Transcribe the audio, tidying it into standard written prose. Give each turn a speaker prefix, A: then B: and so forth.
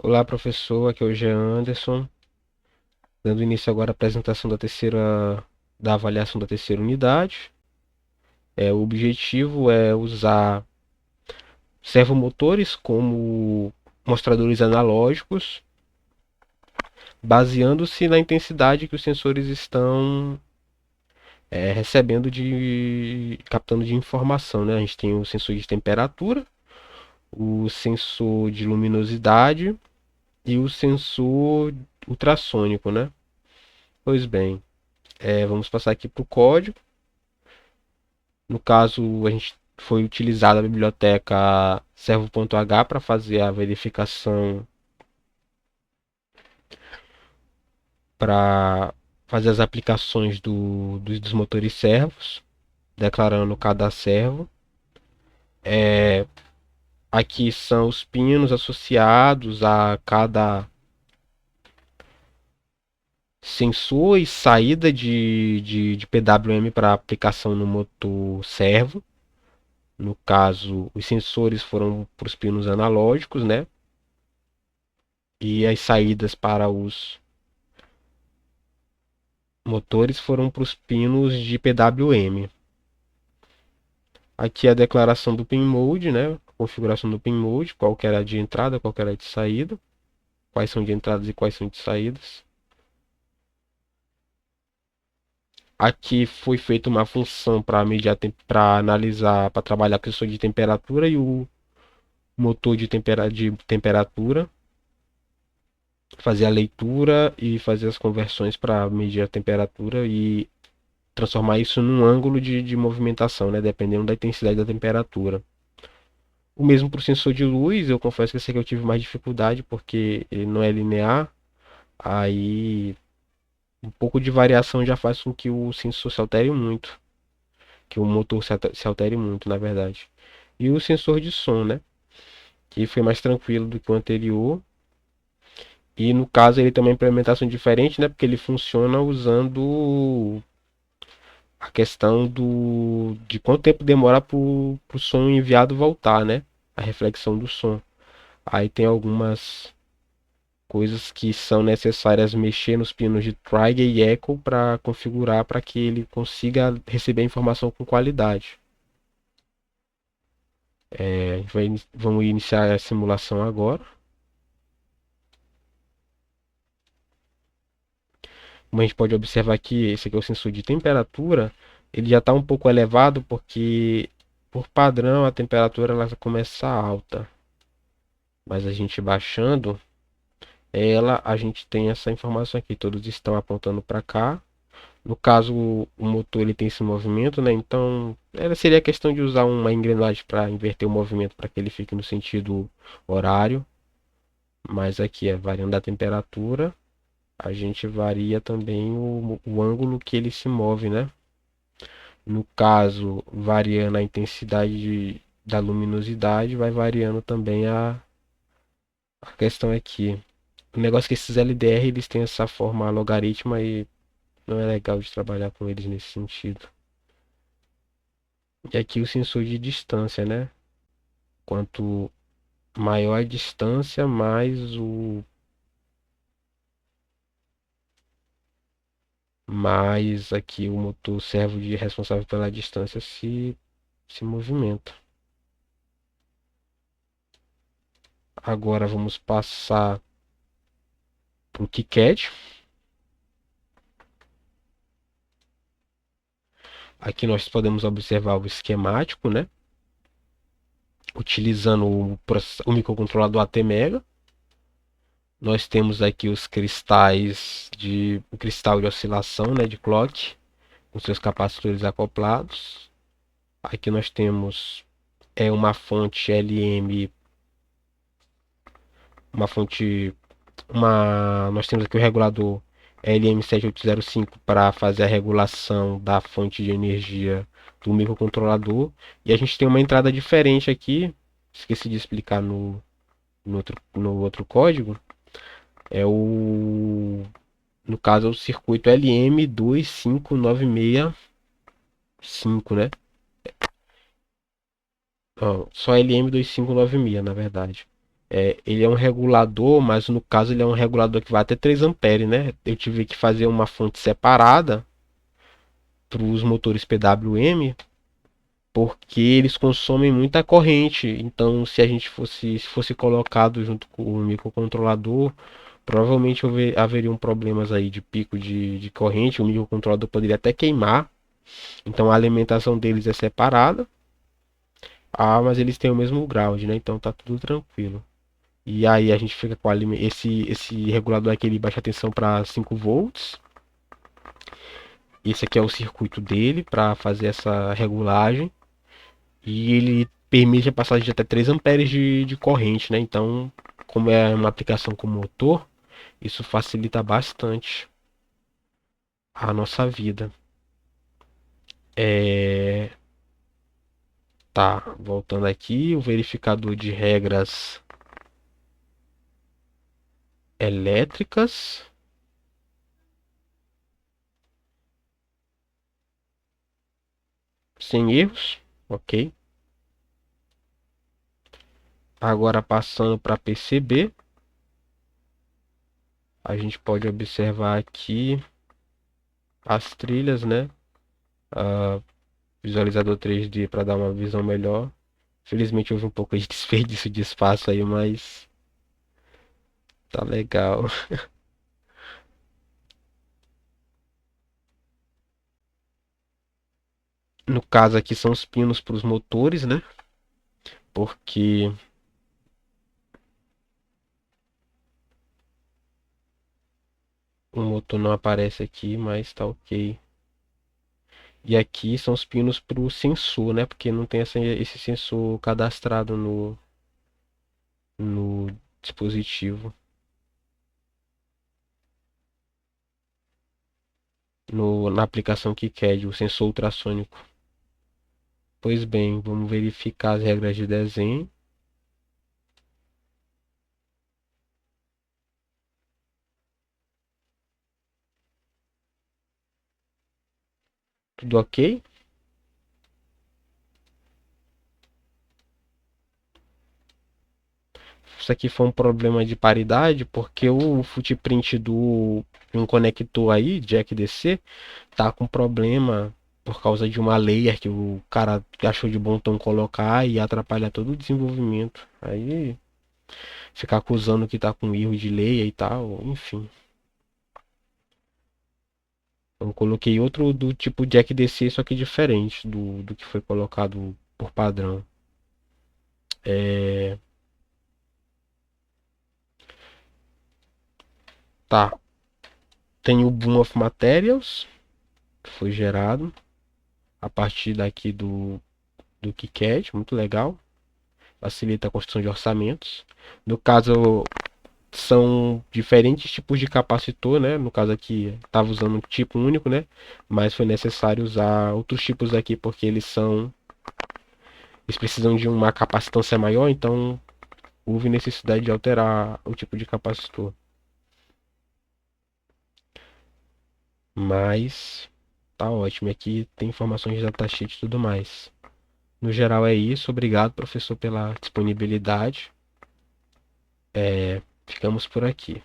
A: Olá, professor. Aqui é o Jean Anderson, dando início agora à apresentação da avaliação da terceira unidade. O objetivo é usar servomotores como mostradores analógicos, baseando-se na intensidade que os sensores estão recebendo captando de informação, né? A gente tem o sensor de temperatura, o sensor de luminosidade e o sensor ultrassônico, né? Pois bem. Vamos passar aqui para o código. No caso, a gente foi utilizada a biblioteca servo.h para fazer a verificação, para fazer as aplicações dos motores servos, declarando cada servo. Aqui são os pinos associados a cada sensor e saída de PWM para aplicação no motor servo. No caso, os sensores foram para os pinos analógicos, né? E as saídas para os motores foram para os pinos de PWM. Aqui a declaração do pin mode, né? A configuração do pin mode, qual que era a de entrada, qual que era a de saída, quais são de entradas e quais são de saídas. Aqui foi feita uma função para medir para analisar, para trabalhar com o sensor de temperatura e o motor de temperatura, fazer a leitura e fazer as conversões para medir a temperatura e transformar isso num ângulo de movimentação, né? Dependendo da intensidade da temperatura. O mesmo para o sensor de luz, eu confesso que esse aqui eu tive mais dificuldade porque ele não é linear. Aí um pouco de variação já faz com que o sensor se altere muito, que o motor se altere muito, na verdade. E o sensor de som, né? Que foi mais tranquilo do que o anterior. E no caso ele tem uma implementação diferente, né? Porque ele funciona usando a questão de quanto tempo demora para o som enviado voltar, né? A reflexão do som. Aí tem algumas coisas que são necessárias mexer nos pinos de trigger e echo para configurar para que ele consiga receber a informação com qualidade. Vamos iniciar a simulação agora. Como a gente pode observar aqui, esse aqui é o sensor de temperatura. Ele já está um pouco elevado porque, por padrão, a temperatura ela começa alta. Mas a gente baixando ela, a gente tem essa informação aqui. Todos estão apontando para cá. No caso, o motor ele tem esse movimento, né? Então, ela seria questão de usar uma engrenagem para inverter o movimento para que ele fique no sentido horário. Mas aqui é variando a temperatura, a gente varia também o ângulo que ele se move, né? No caso, variando a intensidade da luminosidade, vai variando também a questão aqui. O negócio é que esses LDR eles têm essa forma logarítmica e não é legal de trabalhar com eles nesse sentido. E aqui o sensor de distância, né? Quanto maior a distância, mais aqui o motor servo de responsável pela distância se movimenta. Agora vamos passar para o KiCad. Aqui nós podemos observar o esquemático, né? Utilizando o microcontrolador ATmega. Nós temos aqui os cristais o cristal de oscilação, né, de clock, com seus capacitores acoplados. Aqui nós temos uma fonte LM, uma fonte, nós temos aqui o regulador LM7805 para fazer a regulação da fonte de energia do microcontrolador. E a gente tem uma entrada diferente aqui, esqueci de explicar no outro código. No caso, é o circuito LM25965, né? Ó, só LM2596, na verdade. Ele é um regulador, mas no caso ele é um regulador que vai até 3 amperes, né? Eu tive que fazer uma fonte separada para os motores PWM, porque eles consomem muita corrente. Então, se a gente se fosse colocado junto com o microcontrolador, provavelmente haveriam problemas aí de pico de corrente. O microcontrolador poderia até queimar. Então, a alimentação deles é separada. Ah, mas eles têm o mesmo ground, né? Então tá tudo tranquilo. E aí a gente fica com esse regulador aqui, ele baixa a tensão para 5 volts. Esse aqui é o circuito dele para fazer essa regulagem. E ele permite a passagem de até 3 amperes de corrente, né? Então, como é uma aplicação com motor, isso facilita bastante a nossa vida. É... Tá, voltando aqui, o verificador de regras elétricas, sem erros, ok. Agora passando para PCB, a gente pode observar aqui as trilhas, né? A visualizador 3D para dar uma visão melhor. Felizmente houve um pouco de desperdício de espaço aí, mas tá legal. No caso aqui são os pinos para os motores, né? Porque o motor não aparece aqui, mas tá ok. E aqui são os pinos para o sensor, né? Porque não tem esse sensor cadastrado no dispositivo, na aplicação KiCad, o sensor ultrassônico. Pois bem, vamos verificar as regras de desenho. Tudo ok? Isso aqui foi um problema de paridade, porque o footprint de um conector aí, jack DC, tá com problema por causa de uma layer que o cara achou de bom tom colocar e atrapalha todo o desenvolvimento. Aí ficar acusando que tá com erro de layer e tal, enfim. Eu coloquei outro do tipo jack DC, só que diferente do que foi colocado por padrão. É... Tá, tem o Boom of Materials, que foi gerado a partir daqui do KiCad, muito legal. Facilita a construção de orçamentos. No caso, são diferentes tipos de capacitor, né? No caso aqui, estava usando um tipo único, né? Mas foi necessário usar outros tipos aqui porque eles precisam de uma capacitância maior, então houve necessidade de alterar o tipo de capacitor. Mas tá ótimo. Aqui tem informações de datasheet e tudo mais. No geral é isso. Obrigado, professor, pela disponibilidade. Ficamos por aqui.